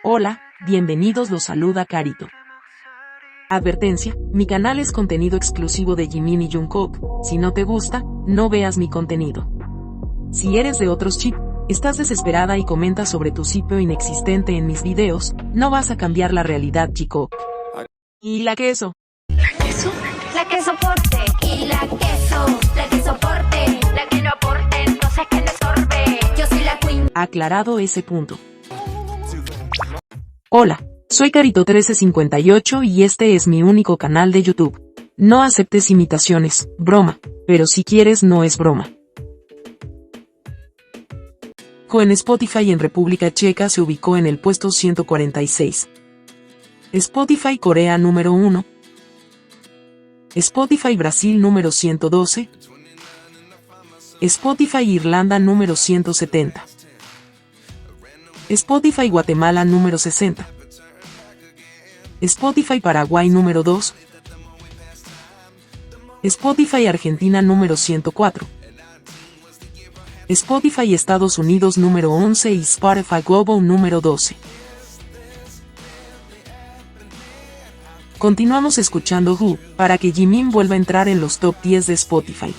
Hola, bienvenidos, los saluda Carito. Advertencia, mi canal es contenido exclusivo de Jimin y Jungkook, si no te gusta, no veas mi contenido. Si eres de otros chip, estás desesperada y comentas sobre tu sitio inexistente en mis videos, no vas a cambiar la realidad, chico. ¿Y la queso? ¿La queso? La que soporte. Y la que soporte. La que no aporte, entonces que le sorbe. Yo soy la queen. Aclarado ese punto. Hola, soy Carito1358 y este es mi único canal de YouTube. No aceptes imitaciones, broma, pero si quieres no es broma. En Spotify en República Checa se ubicó en el puesto 146. Spotify Corea número 1. Spotify Brasil número 112. Spotify Irlanda número 170. Spotify Guatemala número 60. Spotify Paraguay número 2. Spotify Argentina número 104. Spotify Estados Unidos número 11 y Spotify Global número 12. Continuamos escuchando Who, para que Jimin vuelva a entrar en los top 10 de Spotify.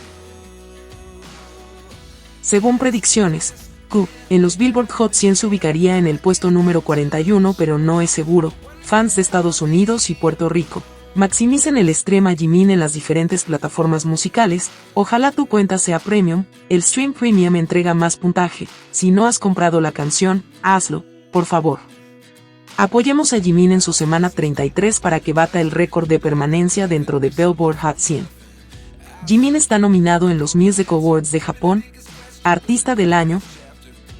Según predicciones, Who, en los Billboard Hot 100 se ubicaría en el puesto número 41, pero no es seguro. Fans de Estados Unidos y Puerto Rico, maximicen el stream a Jimin en las diferentes plataformas musicales. Ojalá tu cuenta sea premium, el stream premium entrega más puntaje. Si no has comprado la canción, hazlo, por favor. Apoyemos a Jimin en su semana 33 para que bata el récord de permanencia dentro de Billboard Hot 100. Jimin está nominado en los Music Awards de Japón, Artista del Año,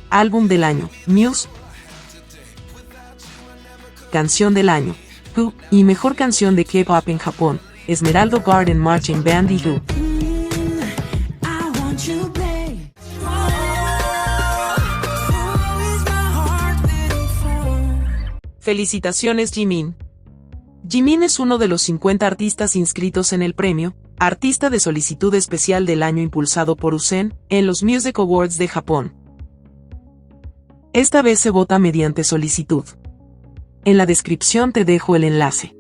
Álbum del Año, Muse, Canción del Año, Who, y Mejor Canción de K-Pop en Japón, Esmeralda Garden Marching Band y Who. Felicitaciones, Jimin. Jimin es uno de los 50 artistas inscritos en el premio Artista de Solicitud Especial del Año impulsado por USEN en los Music Awards de Japón. Esta vez se vota mediante solicitud. En la descripción te dejo el enlace.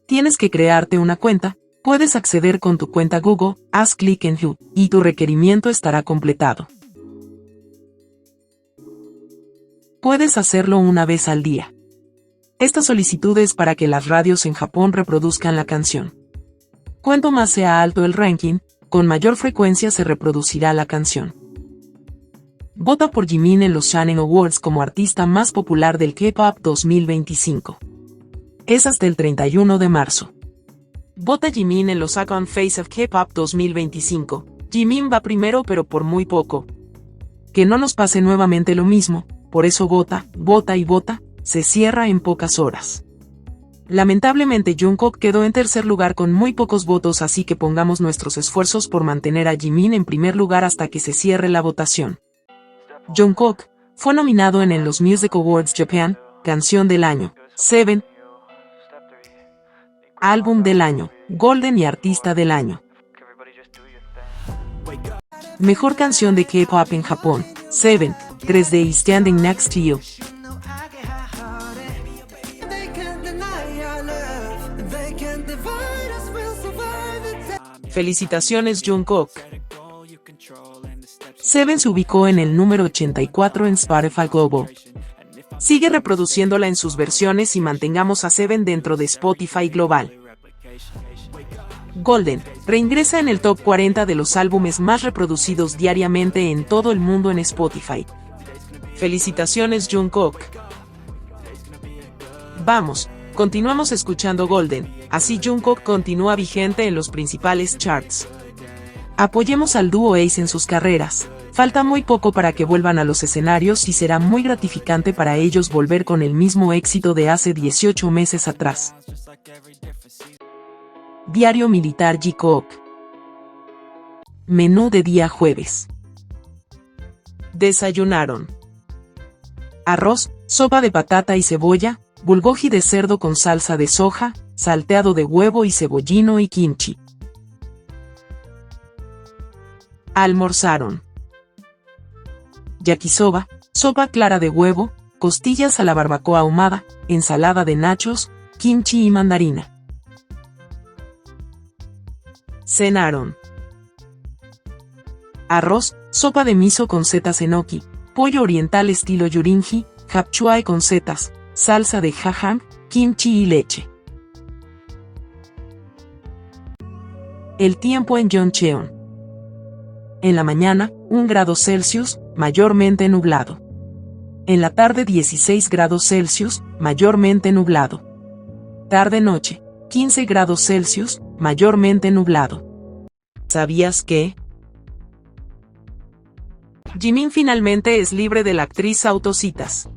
Tienes que crearte una cuenta, puedes acceder con tu cuenta Google, haz clic en Who, y tu requerimiento estará completado. Puedes hacerlo una vez al día. Esta solicitud es para que las radios en Japón reproduzcan la canción. Cuanto más sea alto el ranking, con mayor frecuencia se reproducirá la canción. Vota por Jimin en los Shannon Awards como artista más popular del K-Pop 2025. Es hasta el 31 de marzo. Vota Jimin en los Second Phase of K-Pop 2025. Jimin va primero pero por muy poco. Que no nos pase nuevamente lo mismo, por eso vota, vota y vota. Se cierra en pocas horas. Lamentablemente Jungkook quedó en tercer lugar con muy pocos votos, así que pongamos nuestros esfuerzos por mantener a Jimin en primer lugar hasta que se cierre la votación. Jungkook fue nominado en los Music Awards Japan, Canción del Año, Seven, Álbum del Año, Golden y Artista del Año. Mejor Canción de K-Pop en Japón, Seven, 3D y Standing Next to You. Felicitaciones, Jungkook. Seven se ubicó en el número 84 en Spotify Global. Sigue reproduciéndola en sus versiones y mantengamos a Seven dentro de Spotify Global. Golden reingresa en el top 40 de los álbumes más reproducidos diariamente en todo el mundo en Spotify. Felicitaciones, Jungkook. Vamos, continuamos escuchando Golden, así Jungkook continúa vigente en los principales charts. Apoyemos al dúo Ace en sus carreras. Falta muy poco para que vuelvan a los escenarios y será muy gratificante para ellos volver con el mismo éxito de hace 18 meses atrás. Diario Militar Jikook. Menú de día jueves. Desayunaron arroz, sopa de patata y cebolla, bulgogi de cerdo con salsa de soja, salteado de huevo y cebollino y kimchi. Almorzaron yakisoba, sopa clara de huevo, costillas a la barbacoa ahumada, ensalada de nachos, kimchi y mandarina. Cenaron arroz, sopa de miso con setas enoki, pollo oriental estilo yurinji, japchae con setas, salsa de jajang, kimchi y leche. El tiempo en Yeoncheon. En la mañana, 1 grado Celsius, mayormente nublado. En la tarde 16 grados Celsius, mayormente nublado. Tarde-noche, 15 grados Celsius, mayormente nublado. ¿Sabías que? Jimin finalmente es libre de la actriz Autocitas.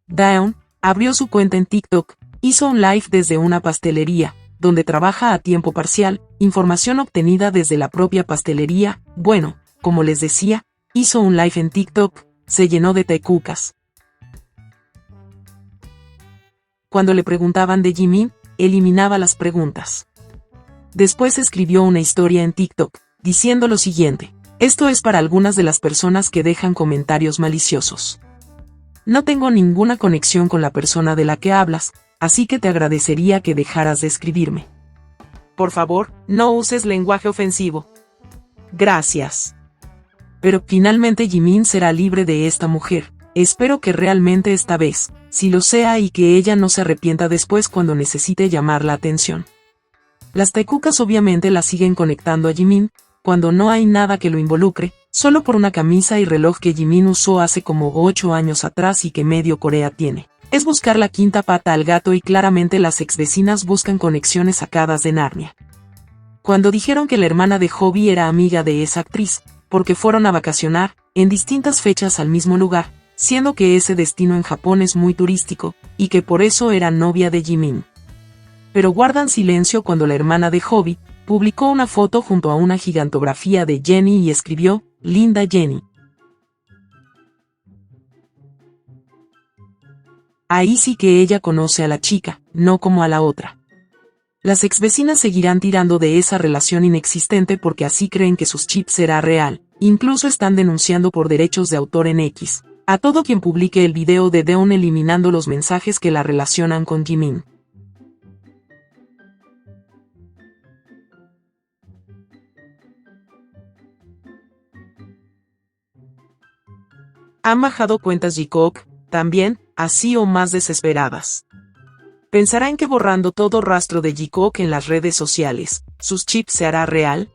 Daeun abrió su cuenta en TikTok, hizo un live desde una pastelería, donde trabaja a tiempo parcial, información obtenida desde la propia pastelería. Bueno, como les decía, hizo un live en TikTok, se llenó de taekukas. Cuando le preguntaban de Jimin, eliminaba las preguntas. Después escribió una historia en TikTok, diciendo lo siguiente: esto es para algunas de las personas que dejan comentarios maliciosos. No tengo ninguna conexión con la persona de la que hablas, así que te agradecería que dejaras de escribirme. Por favor, no uses lenguaje ofensivo. Gracias. Pero finalmente Jimin será libre de esta mujer. Espero que realmente esta vez, si lo sea, y que ella no se arrepienta después cuando necesite llamar la atención. Las taekukas obviamente la siguen conectando a Jimin, cuando no hay nada que lo involucre, solo por una camisa y reloj que Jimin usó hace como 8 años atrás y que medio Corea tiene. Es buscar la quinta pata al gato, y claramente las exvecinas buscan conexiones sacadas de Narnia. Cuando dijeron que la hermana de Hobby era amiga de esa actriz, porque fueron a vacacionar, en distintas fechas al mismo lugar, siendo que ese destino en Japón es muy turístico, y que por eso era novia de Jimin. Pero guardan silencio cuando la hermana de Hobby publicó una foto junto a una gigantografía de Jennie y escribió: linda Jennie. Ahí sí que ella conoce a la chica, no como a la otra. Las exvecinas seguirán tirando de esa relación inexistente porque así creen que sus chips será real, incluso están denunciando por derechos de autor en X a todo quien publique el video de Daeun eliminando los mensajes que la relacionan con Jimin. Han bajado cuentas Jikook, también, así o más desesperadas. ¿Pensarán que borrando todo rastro de Jikook en las redes sociales, sus chips se hará real?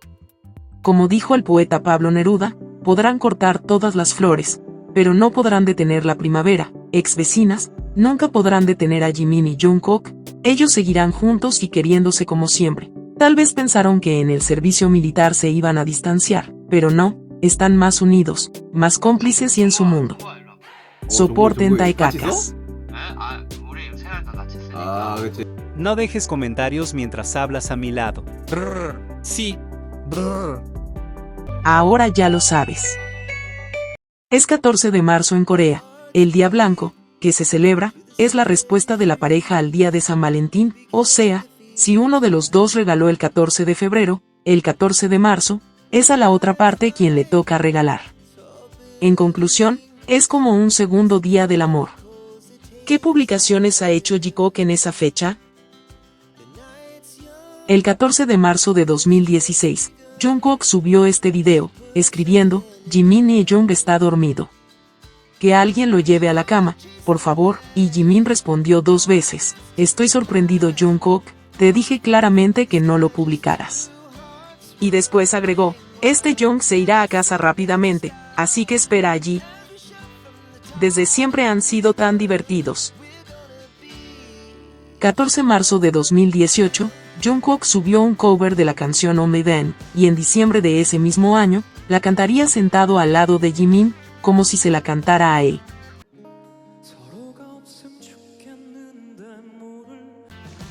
Como dijo el poeta Pablo Neruda, podrán cortar todas las flores, pero no podrán detener la primavera. Exvecinas, nunca podrán detener a Jimin y Jungkook, ellos seguirán juntos y queriéndose como siempre. Tal vez pensaron que en el servicio militar se iban a distanciar, pero no, están más unidos, más cómplices y en su mundo. Soporten taekacas. No dejes comentarios mientras hablas a mi lado. Sí. Ahora ya lo sabes. Es 14 de marzo en Corea, el Día Blanco, que se celebra, es la respuesta de la pareja al día de San Valentín, o sea, si uno de los dos regaló el 14 de febrero, el 14 de marzo, es a la otra parte quien le toca regalar. En conclusión, es como un segundo día del amor. ¿Qué publicaciones ha hecho Jikook en esa fecha? El 14 de marzo de 2016, Jungkook subió este video, escribiendo: Jimin y Jung está dormido. Que alguien lo lleve a la cama, por favor, y Jimin respondió 2 veces: estoy sorprendido Jungkook, te dije claramente que no lo publicaras. Y después agregó: este Jung se irá a casa rápidamente, así que espera allí. Desde siempre han sido tan divertidos. 14 de marzo de 2018, Jungkook subió un cover de la canción Only Then, y en diciembre de ese mismo año, la cantaría sentado al lado de Jimin, como si se la cantara a él.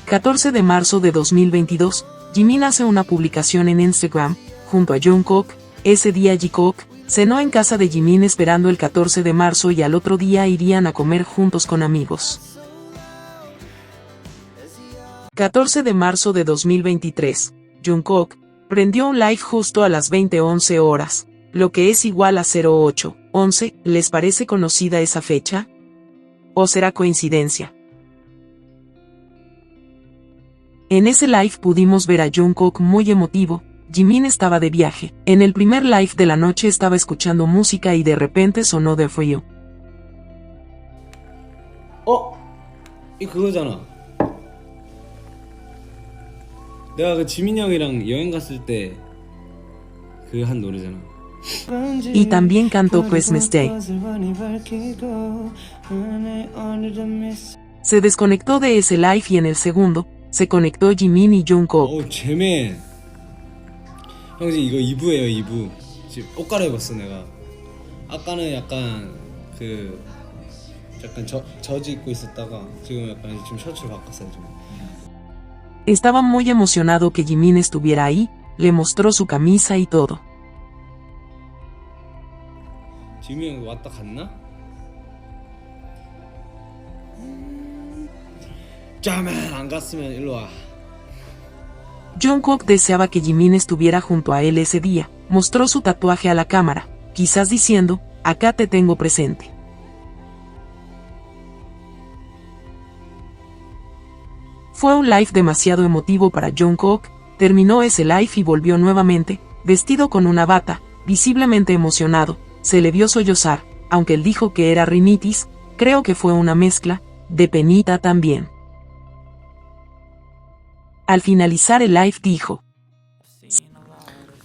14 de marzo de 2022, Jimin hace una publicación en Instagram, junto a Jungkook. Ese día Jikook cenó en casa de Jimin esperando el 14 de marzo y al otro día irían a comer juntos con amigos. 14 de marzo de 2023, Jungkook prendió un live justo a las 20:11 horas, lo que es igual a 08 11, ¿les parece conocida esa fecha? ¿O será coincidencia? En ese live pudimos ver a Jungkook muy emotivo. Jimin estaba de viaje. En el primer live de la noche estaba escuchando música y de repente sonó The For You. 이 그거잖아. 내가 그 지민이 형이랑 여행 갔을 때 그 한 노래잖아. Y también cantó Christmas Day. Se desconectó de ese live y en el segundo, se conectó Jimin y Jungkook. 재맨. 형 지금 이거 2부예요, 2부. 지금 옷 갈아입었어 내가. 아까는 약간 그 약간 저지 입고 있었다가 지금 약간 지금 셔츠를 바꿨어요 지금. Estaba muy emocionado que Jimin estuviera ahí, le mostró su camisa y todo. 지민이 형 왔다 갔나? 짜맨 안 갔으면 일로 와. Jungkook deseaba que Jimin estuviera junto a él ese día, mostró su tatuaje a la cámara, quizás diciendo, acá te tengo presente. Fue un live demasiado emotivo para Jungkook, terminó ese live y volvió nuevamente, vestido con una bata, visiblemente emocionado, se le vio sollozar, aunque él dijo que era rinitis, creo que fue una mezcla, de penita también. Al finalizar el live dijo,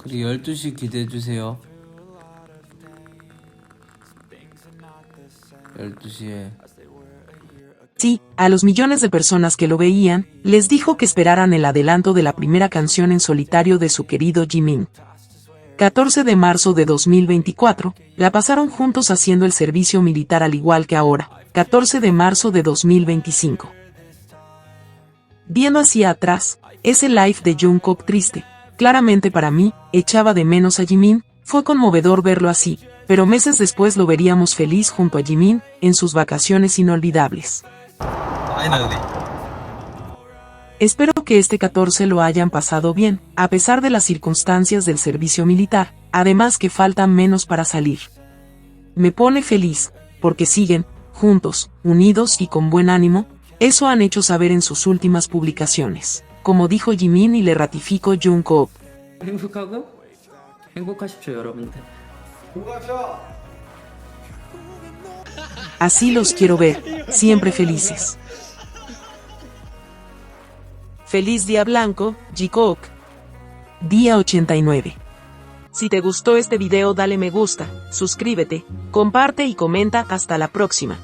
그리고 12시 기대해주세요. 12시에 sí, a los millones de personas que lo veían, les dijo que esperaran el adelanto de la primera canción en solitario de su querido Jimin. 14 de marzo de 2024, la pasaron juntos haciendo el servicio militar al igual que ahora, 14 de marzo de 2025. Viendo hacia atrás, ese live de Jungkook triste, claramente para mí, echaba de menos a Jimin, fue conmovedor verlo así, pero meses después lo veríamos feliz junto a Jimin, en sus vacaciones inolvidables. Espero que este 14 lo hayan pasado bien, a pesar de las circunstancias del servicio militar, además que faltan menos para salir. Me pone feliz, porque siguen, juntos, unidos y con buen ánimo, eso han hecho saber en sus últimas publicaciones, como dijo Jimin y le ratificó Jungkook. 행복하고 행복하십시오 여러분들. Así los quiero ver, siempre felices. Feliz Día Blanco, Jungkook. Día 89. Si te gustó este video dale me gusta, suscríbete, comparte y comenta. Hasta la próxima.